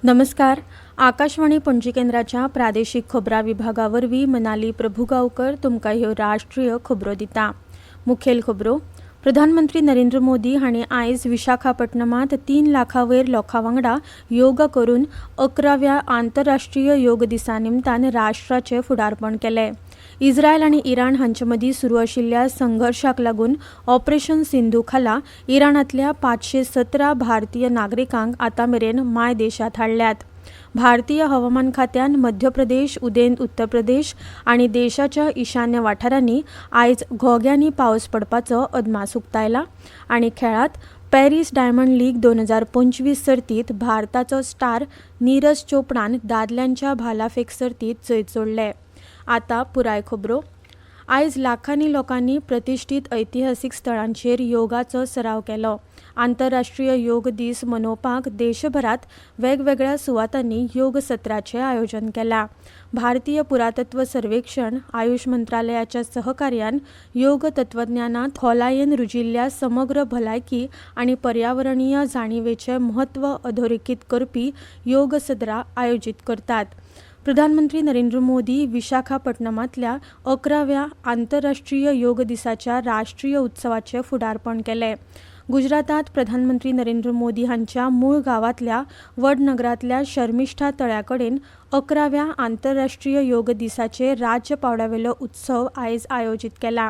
नमस्कार. आकाशवाणी पणजी केंद्राच्या प्रादेशीक खबरां विभागावरवीं मनाली प्रभुगांवकर तुमकां ह्यो राष्ट्रीय खबरो दिता. मुखेल खबरो. प्रधानमंत्री नरेंद्र मोदी हांणी आयज विशाखापट्टणमांत 3 लाखां वयर लोकां वांगडा योग करून 11व्या आंतरराष्ट्रीय योग दिसा निमतान राष्ट्राचें फुडारपण केलें. इस्रायल आनी इराण हांचे मदीं सुरू आशिल्ल्या संघर्शाक लागून ऑपरेशन सिंधू खाला इराणांतल्या 517 भारतीय नागरिकांक आतां मेरेन मायदेशांत हाडल्यात. भारतीय हवामान खात्यान मध्य प्रदेश, उदेंत उत्तर प्रदेश आनी देशाच्या ईशान्य वाठारांनी आयज घोग्यांनी पावस पडपाचो अदमास उक्तायला. आनी खेळांत पॅरीस डायमंड लीग 2025 सर्तींत भारताचो स्टार नीरज चोपडान दादल्यांच्या भालाफेक सर्तींत जैत जोडले. आतां पुराय खबरो. आयज लाखांनी लोकांनी प्रतिश्ठीत ऐतिहासीक स्थळांचेर योगाचो सराव केलो. आंतरराष्ट्रीय योग दीस मनोवपाक देशभरात वेगवेगळ्या सुवातांनी योग सत्राचें आयोजन केलां. भारतीय पुरातत्व सर्वेक्षण, आयुष मंत्रालयाच्या सहकार्यान योग तत्वज्ञानांत खोलायेन रुजिल्ल्या समग्र भलायकी आनी पर्यावरणीय जाणीवेचें म्हत्व अधोरेखीत करपी योग सत्रां आयोजीत करतात. प्रधानमंत्री नरेंद्र मोदी विशाखापट्टणमांतल्या 11व्या आंतरराष्ट्रीय योग दिसाच्या राष्ट्रीय उत्सवाचें फुडारपण केलें. गुजरातात प्रधानमंत्री नरेंद्र मोदी हांच्या मूळ गांवांतल्या वडनगरांतल्या शर्मिष्ठा तळ्याकडेन 11व्या आंतरराष्ट्रीय योग दिसाचे राज्य पावड्यावेलो उत्सव आयज आयोजीत केला.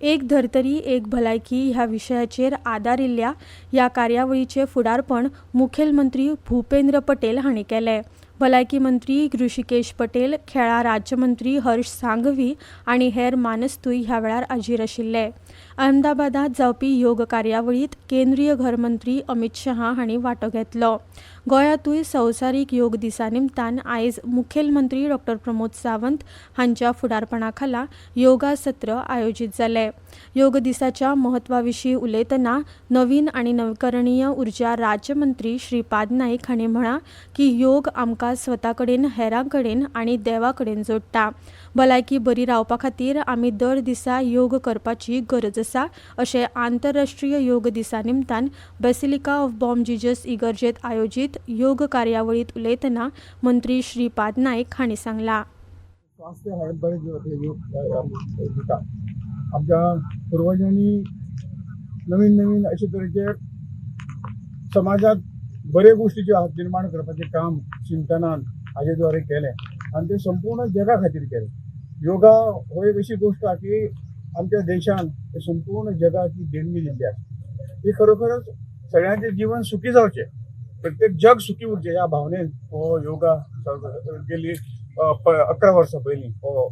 एक धर्तरी एक भलायकी ह्या विशयाचेर आदारिल्ल्या ह्या कार्यावळीचें फुडारपण मुखेलमंत्री भूपेंद्र पटेल हांणी केलें. भलायकी मंत्री ऋषिकेश पटेल, खेळां राज्यमंत्री हर्ष सांघवी आनी हेर मानेस्तूय ह्या वेळार हाजीर आशिल्ले. अहमदाबादात जावपी योग कार्यावळीत केंद्रीय घरमंत्री अमित शहा हांणी वांटो घेतलो. गोंयांतूय संवसारीक योग दिसा निमतान आयज मुखेलमंत्री डॉ. प्रमोद सावंत हांच्या फुडारपणा खाला योगा सत्र आयोजीत जालें. योग दिसाच्या म्हत्वा विशीं उलयतना नवीन आनी नवीकरणीय उर्जा राज्यमंत्री श्रीपाद नाईक हांणी म्हळां की योग आमकां स्वता कडेन, हेरां कडेन आनी देवा कडेन जोडटा. भलायकी बरी रावपा खातीर आमी दर दिसा योग करपाची गरज आसा अशें आंतरराष्ट्रीय योग दिसा निमतान बेसिलिका ऑफ बॉम जिजस इगर्जेत आयोजीत योग कार्यावळीत उलयतना मंत्री श्रीपाद नाईक हांणी सांगलां. स्वास्थ्य हे बरेच योग दिता. आमच्या पूर्वजांनी नवीन नवीन अशे तरेचे समाजात बरे गोष्टीचे निर्माण करपाचें काम चिंतनान हाजे द्वारे केलें आनी ते संपूर्ण जगा खातीर केलें. योगा हो एक अशी गोष्ट आसा की आमच्या देशान संपूर्ण जगाक ही देणगी दिल्ली आसा. ही खरोखरच सगळ्यांचें जीवन सुखी जावचें, प्रत्येक जग सुखी उरचें ह्या भावनेन हो योगा गेली 11 वर्सां पयलीं हो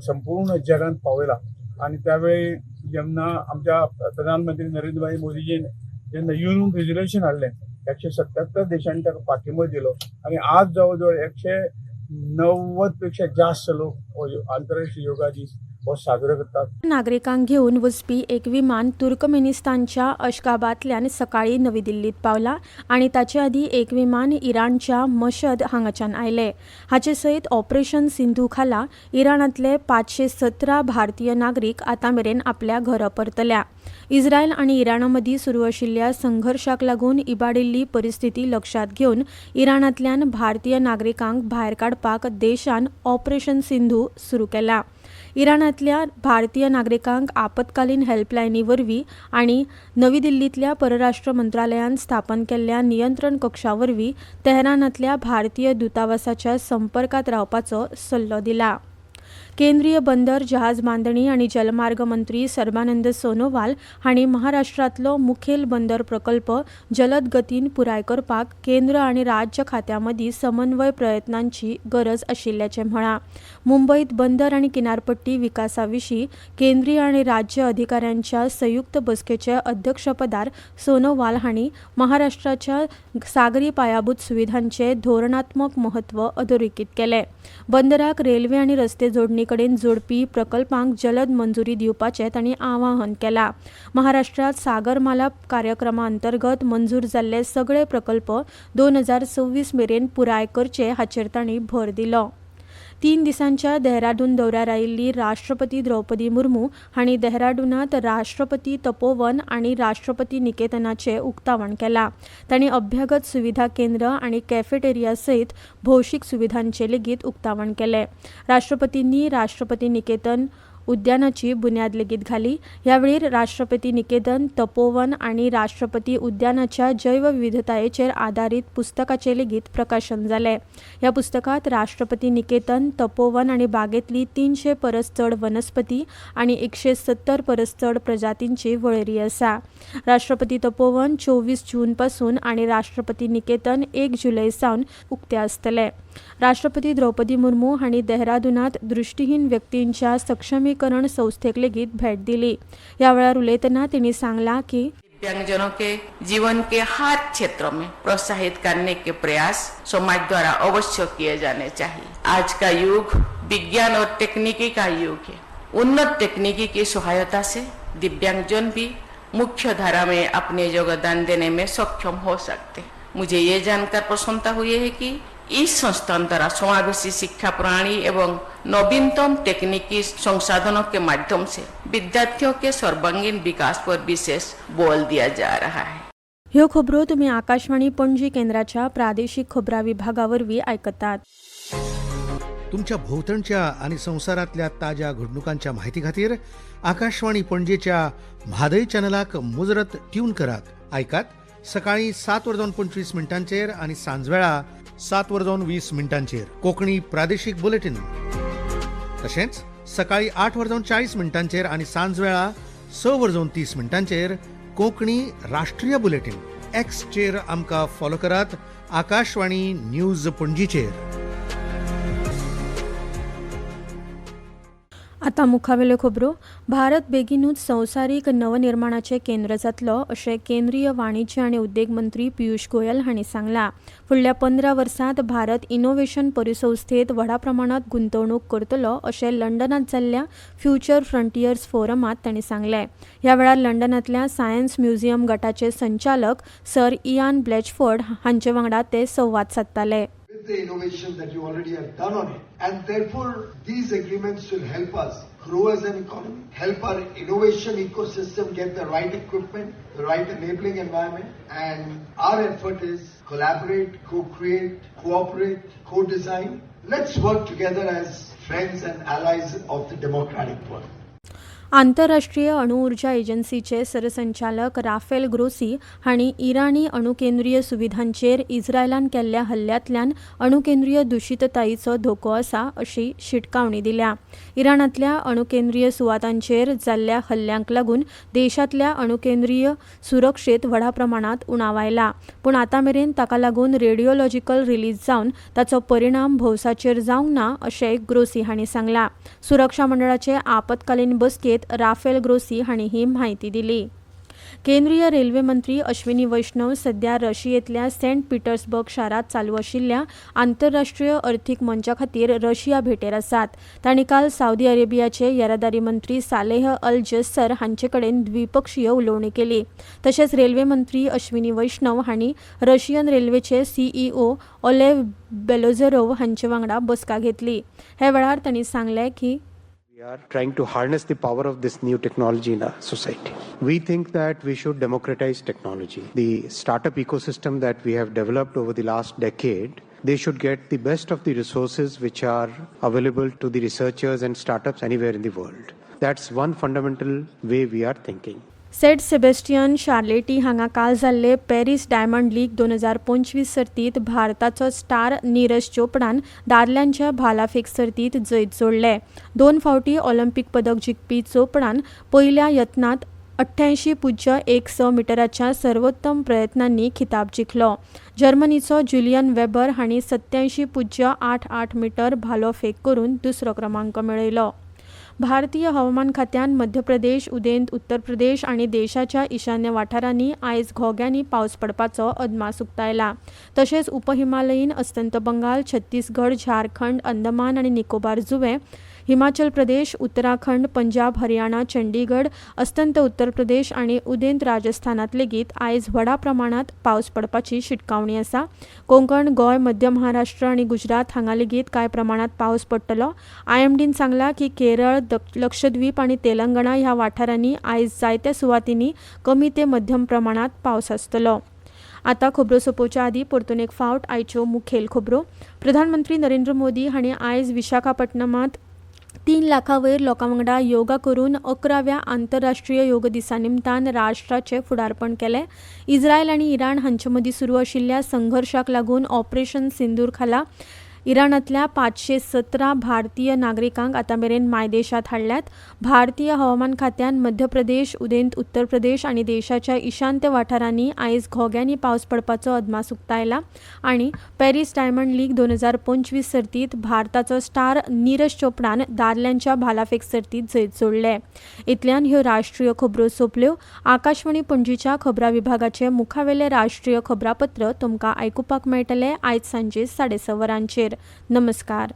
संपूर्ण जगान पावयला. आनी त्यावेळी जेन्ना आमच्या प्रधानमंत्री नरेंद्र भाई मोदीजीन जेन्ना युएन रेझोल्युशन हाडलें 177 देशांनी ताका पाठिंबो दिलो आनी आज जवळ जवळ 190 पेक्षा जास्त लोक हो आंतरराष्ट्रीय योगा दीस हो साजरो करतात. नागरिकांक घेवन वचपी एक विमान तुर्कमेनिस्तानच्या अशगाबातल्यान सकाळी नवी दिल्लीत पावला आनी ताचे आदीं एक विमान इराणच्या मशद हांगाच्यान आयलें. हाचे सयत ऑपरेशन सिंधू खाला इराणांतले 517 भारतीय नागरीक आतां मेरेन आपल्या घरा परतल्या. इस्रायल आनी इराणा मदीं सुरू आशिल्ल्या संघर्शाक लागून इबाडिल्ली परिस्थिती लक्षात घेवन इराणांतल्यान भारतीय नागरिकांक भायर काडपाक देशान ऑपरेशन सिंधू सुरू केलां. इराणांतल्या भारतीय नागरिकांक आपतकालीन हेल्पलायनी वरवीं आनी नवी दिल्लींतल्या परराष्ट्र मंत्रालयान स्थापन केल्ल्या नियंत्रण कक्षा वरवीं तेहरानांतल्या भारतीय दूतावासाच्या संपर्कात रावपाचो सल्लो दिला. केंद्रीय बंदर, जहाज बांदणी आनी जलमार्ग मंत्री सर्बानंद सोनोवाल हांणी महाराष्ट्रांतलो मुखेल बंदर प्रकल्प जलद गतीन पुराय करपाक केंद्र आनी राज्य खात्यां मदीं समन्वय प्रयत्नांची गरज आशिल्ल्याचें म्हळां. मुंबयत बंदर आनी किनारपट्टी विकासा विशीं केंद्रीय आनी राज्य अधिकाऱ्यांच्या संयुक्त बसकेचे अध्यक्षपदार सोनोवाल हांणी महाराष्ट्राच्या सागरी पायाभूत सुविधांचें धोरणात्मक म्हत्व अधोरेखीत केलें. बंदराक रेल्वे आनी रस्ते जोडणी कडेन जोडपी प्रकल्पांक जलद मंजुरी दिवपाचें तांणी आवाहन केलां. महाराष्ट्रात सागरमाला कार्यक्रमा अंतर्गत मंजूर जाल्ले सगळे प्रकल्प 2026 मेरेन पुराय करचे हाचेर तांणी भर दिलो. 3 दिसांच्या देहरादून दौऱ्यार आयिल्ली राष्ट्रपती द्रौपदी मुर्मू हांणी देहरादूनात राष्ट्रपती तपोवन आणि राष्ट्रपती निकेतनाचे उक्तावण केला. तांणी अभ्यागत सुविधा केंद्र आणि कॅफेटेरिया सयत भौशीक सुविधांचे लेगीत उक्तावण केले. राष्ट्रपतींनी राष्ट्रपती निकेतन उद्यानाची बुन्याद लेगीत घाली. यावेळी राष्ट्रपती निकेतन, तपोवन आणि राष्ट्रपती उद्यानाच्या जैवविविधतायेचेर आधारित पुस्तकाचे लेगीत प्रकाशन जाले. या पुस्तकात राष्ट्रपती निकेतन, तपोवन आणि बागेतली 300 परस चड वनस्पती आणि 170 परस चड प्रजातींची वळेरी आसा. राष्ट्रपती तपोवन 24 जून पासून आणि राष्ट्रपती निकेतन 1 जुलै सावन उक्ते आसतले. राष्ट्रपती द्रौपदी मुर्मू हांणी देहरादूनात दृष्टिहीन व्यक्तींच्या सक्षमीकरण संस्थेक लेगीत भेट दिली. या वेळार उलयतना तिणी सांगला की दिव्यांगजनों के जीवन के हर क्षेत्र में प्रोत्साहित करने के प्रयास समाज द्वारा अवश्य किए जाने चाहिए. आज का युग विज्ञान और तकनीकी का युग है. उन्नत तकनीकी की सहायता से दिव्यांगजन भी मुख्य धारा में अपने योगदान देने में सक्षम हो सकते. मुझे ये जानकर प्रसन्नता हुई है कि इस संस्थान द्वारा समावेशी शिक्षा प्रणाली एवं नवीनतम तकनीकी संसाधनों के माध्यम से विद्यार्थियों के सर्वांगीण विकास पर विशेष बल दिया जा रहा है. ह्यो खबरो तुम्ही आकाशवाणी पणजी केंद्राच्या प्रादेशिक खबरां विभागावरवीं आयकतात. तुमच्या भोवतणच्या आणि संवसारातल्या ताज्या घडणुकांच्या माहिती खातीर आकाशवाणी पणजेच्या म्हादय चॅनलाक मुजरत ट्यून करात. ऐकात सकाळी 7:25 आणि सांजवेळा 7:20 कोंकणी प्रादेशीक बुलेटिन. तशेंच सकाळी 8:40 आणि सांजवेळा 6:30 कोंकणी राष्ट्रीय बुलेटिन. एक्सचेर आमकां फॉलो करात. आकाशवाणी न्यूज पणजीचेर. आतां मुखावेल्यो खबरो. भारत बेगीनूच संवसारीक नवनिर्माणाचें केंद्र जातलो अशें केंद्रीय वाणिज्य आनी उद्देग मंत्री पियुष गोयल हांणी सांगलां. फुडल्या 15 वर्सांत भारत इनोव्हेशन परिसंस्थेंत व्हडा प्रमाणांत गुंतवणूक करतलो अशें लंडनांत जाल्ल्या फ्युचर फ्रंटियर्स फोरमांत तांणी सांगलें. ह्या वेळार लंडनांतल्या सायन्स म्युझियम गटाचे संचालक सर इयान ब्लॅचफोर्ड हांचे वांगडा ते संवाद सादताले. with the innovation that you already have done on it. And therefore, these agreements will help us grow as an economy, help our innovation ecosystem get the right equipment, the right enabling environment. And our effort is collaborate, co-create, cooperate, co-design. Let's work together as friends and allies of the democratic world. आंतरराष्ट्रीय अणुऊर्जा एजन्सीचे सरसंचालक Rafale Grossi हांणी इराणी अणुकेंद्रीय सुविधांचेर इस्रायलान केल्ल्या हल्ल्यांतल्यान अणुकेंद्रीय दुशीततायेचो धोको आसा अशी शिटकावणी दिल्या. इराणांतल्या अणुकेंद्रीय सुवातांचेर जाल्ल्या हल्ल्यांक लागून देशांतल्या अणुकेंद्रीय सुरक्षेत व्हडा प्रमाणांत उणाव आयला. पूण आतां मेरेन ताका लागून रेडिओलॉजिकल रिलीज जावन ताचो परिणाम भौसाचेर जावंक ना अशेंय ग्रोसी हांणी सांगलां. सुरक्षा मंडळाचे आपतकालीन बसकेत राफेल ग्रोसी हांणी ही म्हायती दिली. केंद्रीय रेल्वे मंत्री अश्विनी वैष्णव सध्या रशियेंतल्या सेंट पीटर्सबर्ग शारांत चालू आशिल्ल्या आंतरराष्ट्रीय अर्थीक मंचा खातीर रशिया भेटेर आसात. तांणी काल सावदी अरेबियाचे येरादारी मंत्री सालेह अल जस्सर हांचे कडेन द्विपक्षीय उलोवणी केली. तशेंच रेल्वे मंत्री अश्विनी वैष्णव हांणी रशियन रेल्वेचे सीईओ ओलेव बेलोझेरोव हांचे वांगडा बसका घेतली. हे वेळार तांणी सांगलें की We are trying to harness the power of this new technology in our society. We think that we should democratize technology. The startup ecosystem that we have developed over the last decade, they should get the best of the resources which are available to the researchers and startups anywhere in the world. That's one fundamental way we are thinking. Saint Sebastian शार्लेटी हांगा काल जाल्ले Paris diamond league 2025 सर्तीत भारताचो star Neeraj चोपडान दादल्यांच्या भालाफेक सर्तीत जैत जोडले. 2 फावटी ऑलिंपिक पदक जिखपी चोपडान पयल्या यत्नांत 88.16 मिटराच्या सर्वोत्तम प्रयत्नांनी खिताब जिखलो. जर्मनीचो जुलियन वेबर हांणी 87.88 मिटर भालो फेक करून दुसरो क्रमांक मेळयलो. भारतीय हवामान खात्यान मध्य प्रदेश, उदेंत उत्तर प्रदेश आणि देशाच्या ईशान्य वाठारांनी आयज घोग्यांनी पावस पडपाचो अदमास उक्तायला. तशेंच उपहिमालयीन अस्तंत बंगाल, छत्तीसगड, झारखंड, अंदमान आणि निकोबार जुंवे हिमाचल प्रदेश, उत्तराखंड, पंजाब, हरियाणा, चंडीगड, अस्तंत उत्तर प्रदेश आणि उदेंत राजस्थानात लेगीत आयज व्हडा प्रमाणात पावस पडपाची शिटकावणी आसा. कोंकण, गोय, मध्य महाराष्ट्र आणि गुजरात हांगा लेगीत कांय प्रमाणात पावस पडटलो. IMDन सांगला की केरळ, लक्षद्वीप आणि तेलंगणा ह्या वाठारांनी आयज जायत्या सुवातींनी कमी ते मध्यम प्रमाणात पावस आसतलो. आता खबरो सोंपोवच्या आदीं परतून एक फावट आयच्यो मुखेल खबरो. प्रधानमंत्री नरेंद्र मोदी हांणी आयज विशाखापट्टणमांत 3 लाखां वयर लोकां वांगडा योगा करून 11व्या आंतरराष्ट्रीय योग दिसा निमतान राष्ट्राचें फुडारपण केलें. इस्रायल आनी इराण हांचे मदीं सुरू आशिल्ल्या संघर्शाक लागून ऑपरेशन सिंदूर खाला इराणांतल्या 517 भारतीय नागरिकांक आतां मेरेन मायदेशांत हाडल्यात. भारतीय हवामान खात्यान मध्य प्रदेश, उदेंत उत्तर प्रदेश आनी देशाच्या ईशान्य वाठारांनी आयज घोग्यांनी पावस पडपाचो अदमास उक्तायला. आनी पॅरीस डायमंड लीग 2025 सर्तींत भारताचो स्टार नीरज चोपडान दादल्यांच्या भालाफेक सर्तींत जैत जोडले. इतल्यान ह्यो राष्ट्रीय खबरो सोंपल्यो. आकाशवाणी पणजीच्या खबरां विभागाचे मुखावेले राष्ट्रीय खबरापत्र तुमकां आयकुपाक मेळटले आयज सांजे 6:30 वरांचेर. नमस्कार.